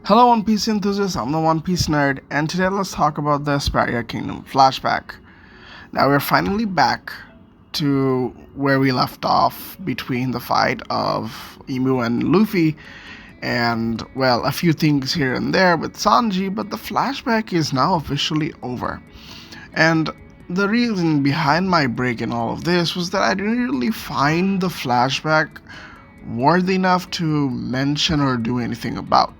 Hello, One Piece enthusiasts. I'm the One Piece nerd, and today let's talk about the Asperia Kingdom flashback. Now we're finally back to where we left off between the fight of Emu and Luffy, and well, a few things here and there with Sanji, but the flashback is now officially over. And the reason behind my break in all of this was that I didn't really find the flashback worthy enough to mention or do anything about.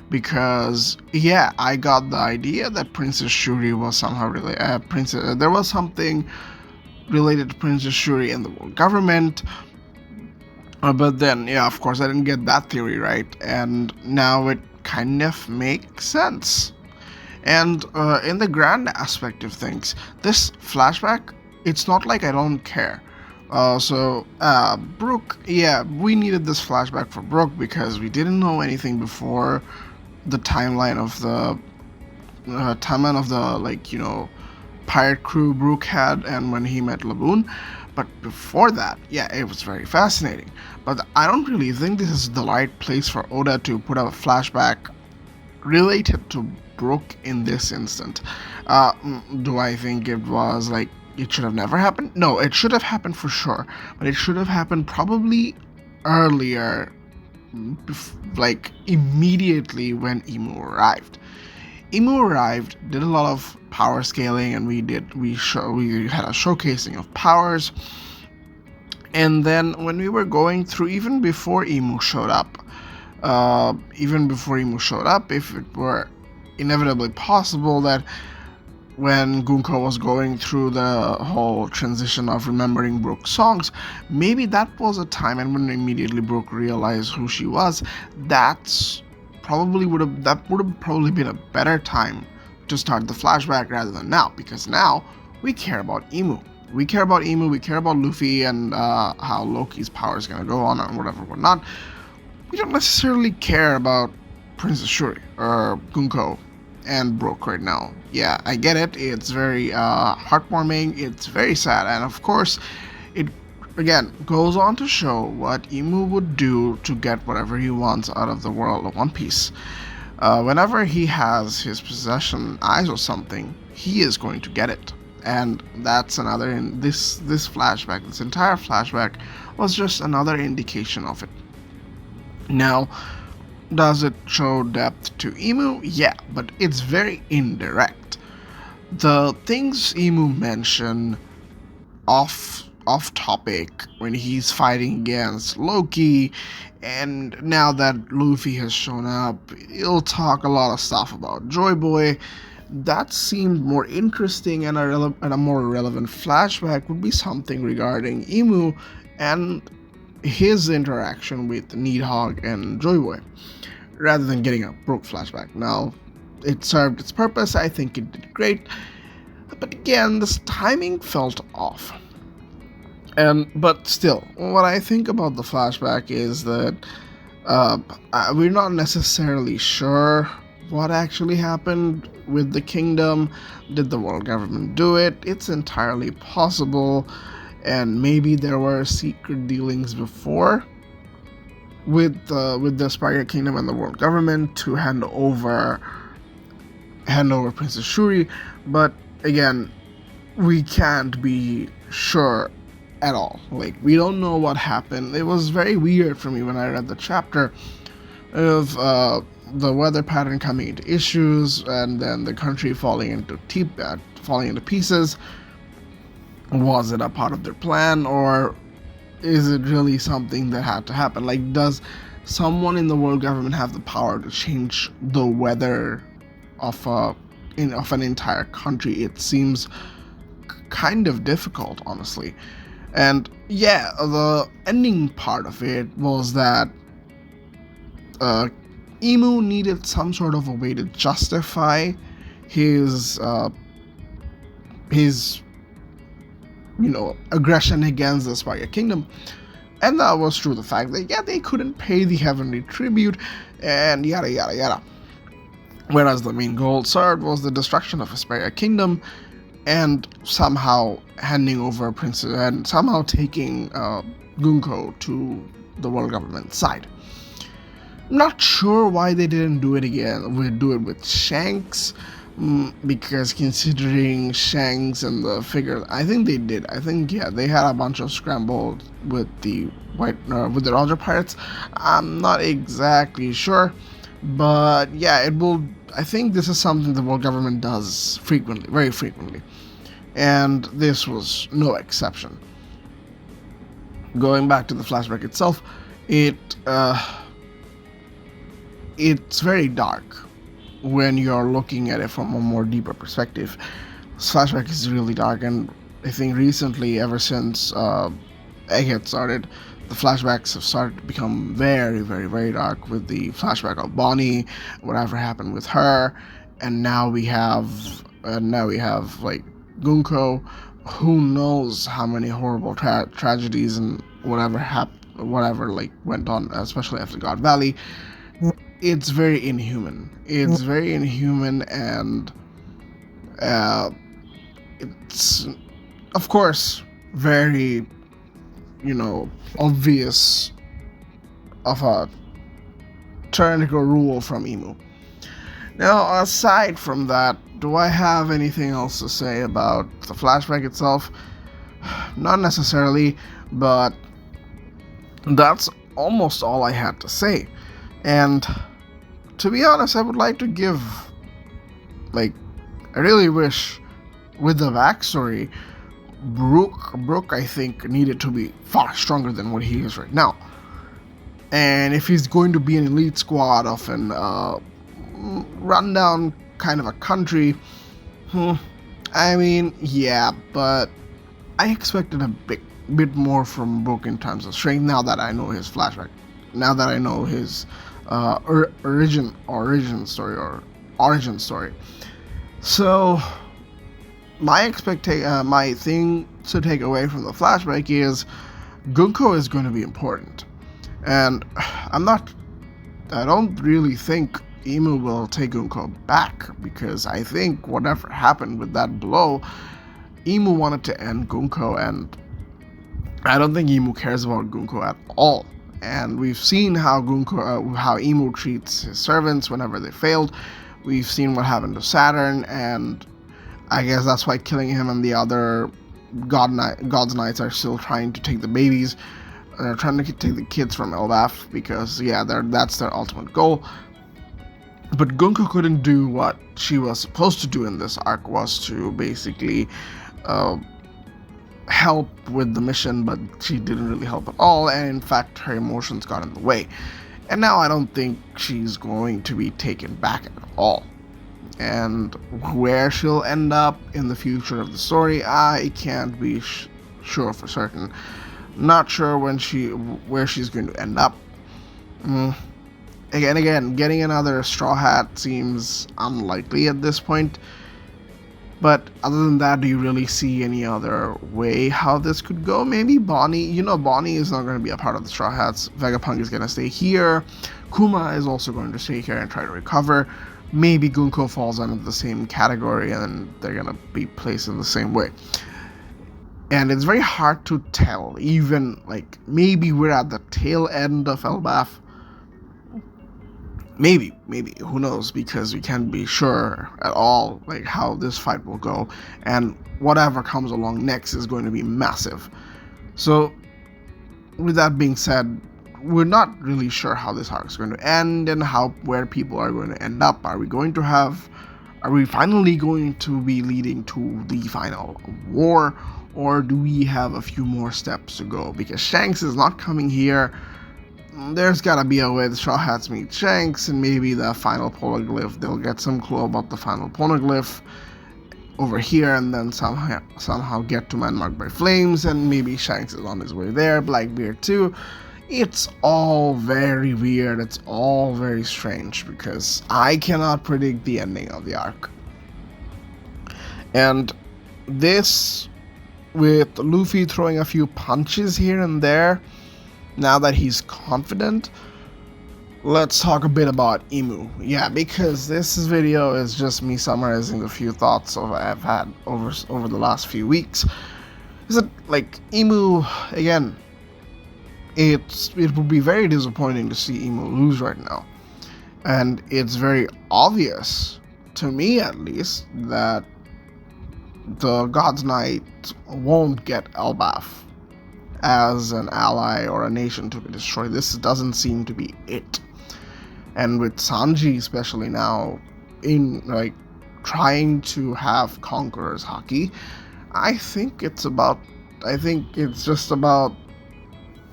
Because yeah, I got the idea that Princess Shuri was somehow really there was something related to Princess Shuri and the world government. But then, yeah, of course, I didn't get that theory right, and now it kind of makes sense. And in the grand aspect of things, this flashback, it's not like I don't care. Brooke, yeah, we needed this flashback for Brooke because we didn't know anything before the timeline of the pirate crew Brooke had and when he met Laboon. But before that, yeah, it was very fascinating. But I don't really think this is the right place for Oda to put a flashback related to Brooke in this instant. Do I think it was like it should have never happened? No, it should have happened for sure, but it should have happened probably earlier, like immediately when Emu arrived. Emu arrived, did a lot of power scaling, and we had a showcasing of powers. And then when we were going through, even before Emu showed up, if it were inevitably possible that when Gunko was going through the whole transition of remembering Brooke's songs, maybe that was a time, and when immediately Brooke realized who she was, that would have probably been a better time to start the flashback rather than now, because now we care about Emu. We care about Luffy, and how Loki's power is gonna go on and whatnot. We don't necessarily care about Princess Shuri or Gunko and Brooke right now. Yeah, I get it. It's very heartwarming. It's very sad, and of course, it again goes on to show what Emu would do to get whatever he wants out of the world of One Piece. Whenever he has his possession eyes or something, he is going to get it. And that's another in this flashback. This entire flashback was just another indication of it. Now, does it show depth to Emu? Yeah, but it's very indirect. The things Emu mentioned off topic when he's fighting against Loki, and now that Luffy has shown up, he'll talk a lot of stuff about Joy Boy. That seemed more interesting, and a more relevant flashback would be something regarding Emu and his interaction with Needhog and Joy Boy, rather than getting a Brooke flashback. Now, it served its purpose. I think it did great, but again, this timing felt off. But still, what I think about the flashback is that we're not necessarily sure what actually happened with the kingdom. Did the world government do it? It's entirely possible, and maybe there were secret dealings before with the Spider Kingdom and the world government to hand over Princess Shuri. But again, we can't be sure at all. Like, we don't know what happened. It was very weird for me when I read the chapter of the weather pattern coming into issues, and then the country falling into pieces. Was it a part of their plan, or is it really something that had to happen? Like, does someone in the world government have the power to change the weather of an entire country? It seems kind of difficult, honestly. And yeah, the ending part of it was that Emu needed some sort of a way to justify his aggression against the Spider Kingdom. And that was true. The fact that, yeah, they couldn't pay the heavenly tribute, and yada yada yada. Whereas the main goal served was the destruction of Asperia Kingdom, and somehow handing over Princess, and somehow taking Gunko to the world government side. Not sure why they didn't do it again. We do it with Shanks, because considering Shanks and the figure, I think they did. I think yeah, they had a bunch of scrambled with the with the Roger Pirates. I'm not exactly sure, but yeah, it will. I think this is something the world government does frequently, very frequently, and this was no exception. Going back to the flashback itself, it it's very dark when you're looking at it from a more deeper perspective. Flashback is really dark, and I think recently, ever since Egghead started, the flashbacks have started to become very, very, very dark with the flashback of Bonnie, whatever happened with her, and now we have like Gunko. Who knows how many horrible tragedies and whatever like went on, especially after God Valley. It's very inhuman. It's very inhuman, and uh, it's of course very, obvious of a tyrannical rule from Emu. Now, aside from that, do I have anything else to say about the flashback itself? Not necessarily, but that's almost all I had to say. And to be honest, I would like to give, I really wish, with the backstory, Brook, I think, needed to be far stronger than what he is right now. And if he's going to be an elite squad of an rundown kind of a country, I mean, yeah, but I expected a bit more from Brook in terms of strength now that I know his flashback. Now that I know his origin story. So my thing to take away from the flashback is Gunko is going to be important, and I don't really think Emu will take Gunko back, because I think whatever happened with that blow, Emu wanted to end Gunko, and I don't think Emu cares about Gunko at all. And we've seen how how Emu treats his servants whenever they failed. We've seen what happened to Saturn, and I guess that's why killing him and the other God's Knights are still trying to take the babies. They're trying to take the kids from Elbaf, because yeah, that's their ultimate goal. But Gunko couldn't do what she was supposed to do in this arc, was to basically help with the mission, but she didn't really help at all, and in fact her emotions got in the way. And now I don't think she's going to be taken back at all. And where she'll end up in the future of the story, I can't be sure for certain. Not sure where she's going to end up. Again, getting another Straw Hat seems unlikely at this point. But other than that, do you really see any other way how this could go? Maybe Bonnie. Bonnie is not going to be a part of the Straw Hats. Vegapunk is going to stay here. Kuma is also going to stay here and try to recover. Maybe Gunko falls under the same category, and they're going to be placed in the same way. And it's very hard to tell. Even, maybe we're at the tail end of Elbaf. Maybe, who knows, because we can't be sure at all how this fight will go, and whatever comes along next is going to be massive. So with that being said, we're not really sure how this arc is going to end and where people are going to end up. Are we finally going to be leading to the final war, or do we have a few more steps to go? Because Shanks is not coming here. There's gotta be a way the Straw Hats meet Shanks, and maybe the final poneglyph, they'll get some clue about the final poneglyph over here, and then somehow get to Man Marked by Flames, and maybe Shanks is on his way there, Blackbeard too. It's all very weird, it's all very strange, because I cannot predict the ending of the arc. And this, with Luffy throwing a few punches here and there, now that he's confident, let's talk a bit about Emu. Yeah, because this video is just me summarizing the few thoughts I've had over the last few weeks. Is it Emu, again, it would be very disappointing to see Emu lose right now. And it's very obvious, to me at least, that the God's Knight won't get Elbaf as an ally or a nation to be destroyed. This doesn't seem to be it. And with Sanji especially now in like trying to have Conqueror's Haki, I think it's just about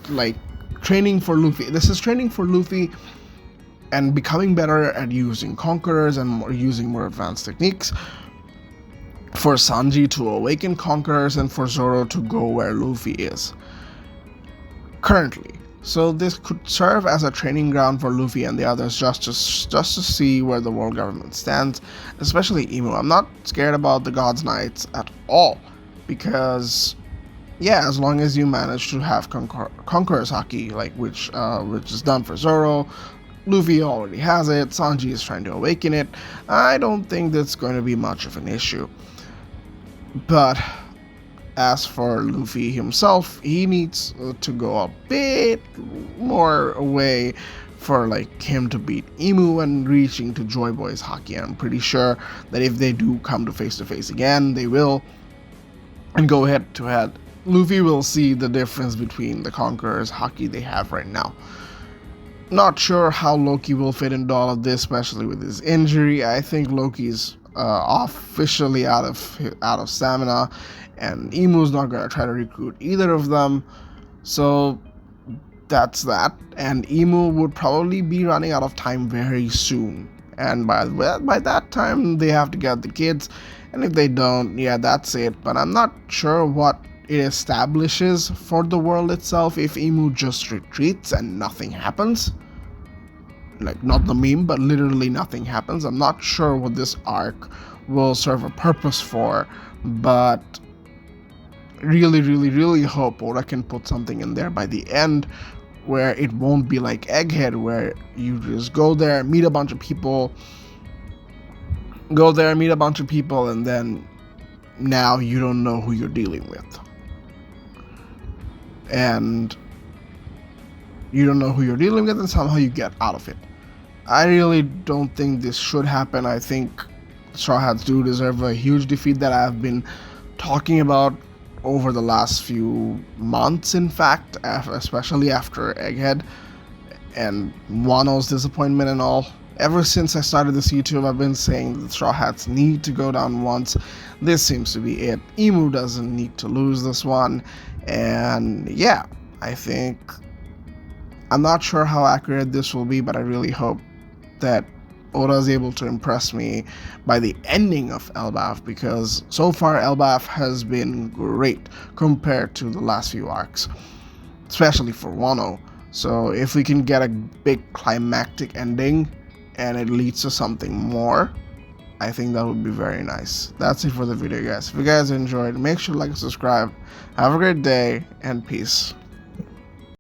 like training for Luffy. This is training for Luffy and becoming better at using Conquerors and using more advanced techniques, for Sanji to awaken Conquerors and for Zoro to go where Luffy is currently. So this could serve as a training ground for Luffy and the others just to see where the world government stands, especially Emu. I'm not scared about the God's Knights at all, because yeah, as long as you manage to have Conqueror's Haki, like which is done for Zoro, Luffy already has it, Sanji is trying to awaken it, I don't think that's going to be much of an issue. But as for Luffy himself, he needs to go a bit more away for like him to beat Emu and reaching to Joy Boy's Haki. I'm pretty sure that if they do come to face again, they will, and go head to head, Luffy will see the difference between the Conqueror's Haki they have right now. Not sure how Loki will fit into all of this, especially with his injury. I think Loki's officially out of stamina, and Emu's not gonna try to recruit either of them. So that's that. And Emu would probably be running out of time very soon. And by that time, they have to get the kids. And if they don't, yeah, that's it. But I'm not sure what it establishes for the world itself if Emu just retreats and nothing happens. Like, not the meme, but literally nothing happens. I'm not sure what this arc will serve a purpose for, but really hope Oda can put something in there by the end where it won't be like Egghead, where you just go there, meet a bunch of people, and then now you don't know who you're dealing with. And somehow you get out of it. I really don't think this should happen. I think Straw Hats do deserve a huge defeat that I've been talking about over the last few months, in fact, especially after Egghead and Wano's disappointment and all. Ever since I started this YouTube, I've been saying that Straw Hats need to go down once. This seems to be it. Emu doesn't need to lose this one. And yeah, I'm not sure how accurate this will be, but I really hope that Oda is able to impress me by the ending of Elbaf, because so far Elbaf has been great compared to the last few arcs, especially for Wano. So if we can get a big climactic ending and it leads to something more, I think that would be very nice. That's it for the video, guys. If you guys enjoyed, make sure to like and subscribe. Have a great day, and peace.